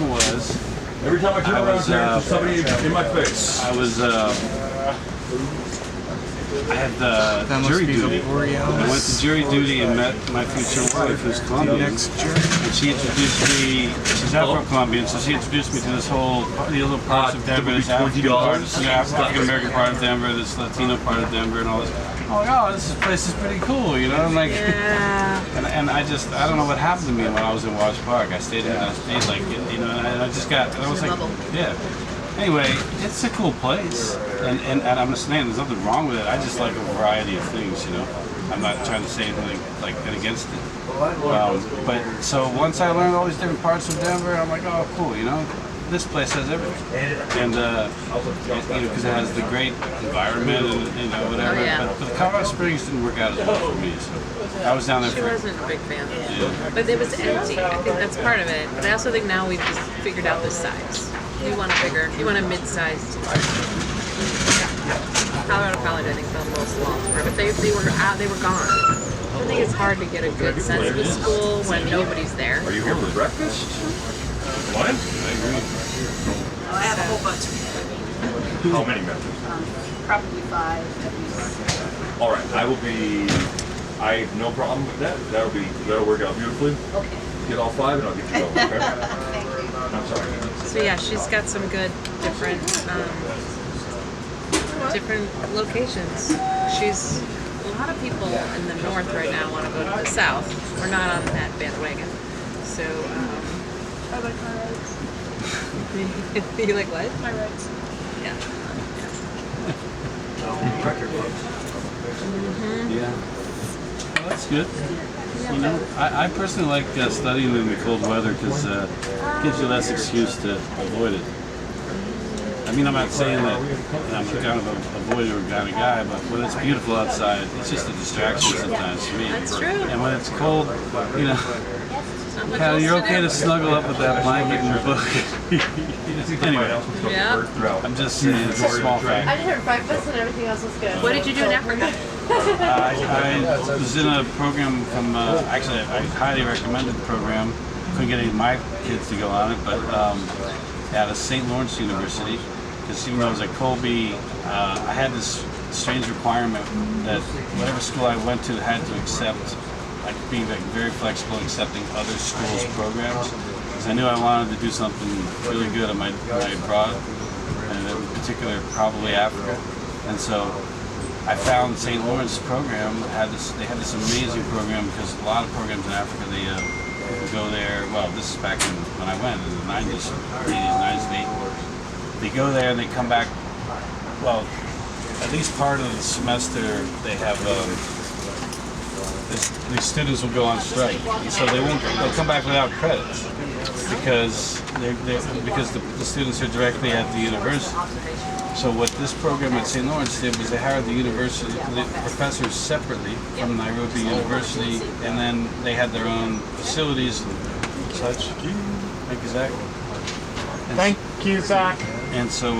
Was every time I turn around, there's somebody in my face. I had jury duty. I went to jury duty and met my future wife, who's Colombian. And she introduced me. She's Afro-Colombian, so she introduced me to this whole little parts of Denver, this African American part of Denver, this Latino part of Denver, and all this. I'm like, oh, this place is pretty cool, you know. I'm like, and I don't know what happened to me when I was in Wash Park. I stayed like, you know, and I just got, I was like, yeah. Anyway, it's a cool place, and I'm just saying there's nothing wrong with it. I just like a variety of things, you know. I'm not trying to say anything like against it. But so once I learned all these different parts of Denver, I'm like, oh, cool, you know. This place has everything, and you know, because it has the great environment and you know whatever. But Colorado Springs didn't work out as well for me, so I was down there. She wasn't a big fan, but it was empty. I think that's part of it. But I also think now we've just figured out the size. You want a bigger, you want a mid-sized. Colorado College, I think, felt a little small for her, but they were out, they were gone. I think it's hard to get a good sense of the school when nobody's there. Are you here for breakfast? What? I agree. I have a whole bunch. How many members? Probably 5 at least. All right, I will be. I have no problem with that. That'll work out beautifully. Okay. Get all 5 and I'll get you going. Okay? Thank you. I'm sorry. So yeah, she's got some good different locations. She's a lot of people in the north right now want to go to the south. We're not on that bandwagon. So I like my rights. you like what? My rights. Yeah. Yeah. Well, that's good. You know, I personally like studying in the cold weather because it gives you less excuse to avoid it. I mean, I'm not saying that I'm kind of a avoider kind of guy, but when it's beautiful outside, it's just a distraction sometimes for me. That's true. And when it's cold, you know, you're okay to snuggle up with that blanket and your book. Anyway, I'm just saying it's a small fact. I did her breakfast and everything else was good. What did you do in Africa? I was in a program from, actually I highly recommended the program. Couldn't get any of my kids to go on it, but at a St. Lawrence University, because even though I was at Colby, I had this strange requirement that whatever school I went to had to accept, like being like very flexible, accepting other schools' programs. Because I knew I wanted to do something really good on my abroad, and in particular probably Africa. And so I found St. Lawrence program they had this amazing program because a lot of programs in Africa people go there. Well, this is back when I went in the 90s, 80s, 90s, they go there and they come back. Well, at least part of the semester they have. These students will go on strike, and so they'll come back without credits because the students are directly at the university. So what this program at St. Lawrence did was they hired the professors separately from Nairobi University, and then they had their own facilities and such. Thank you, Zach. Thank you, Zach. And so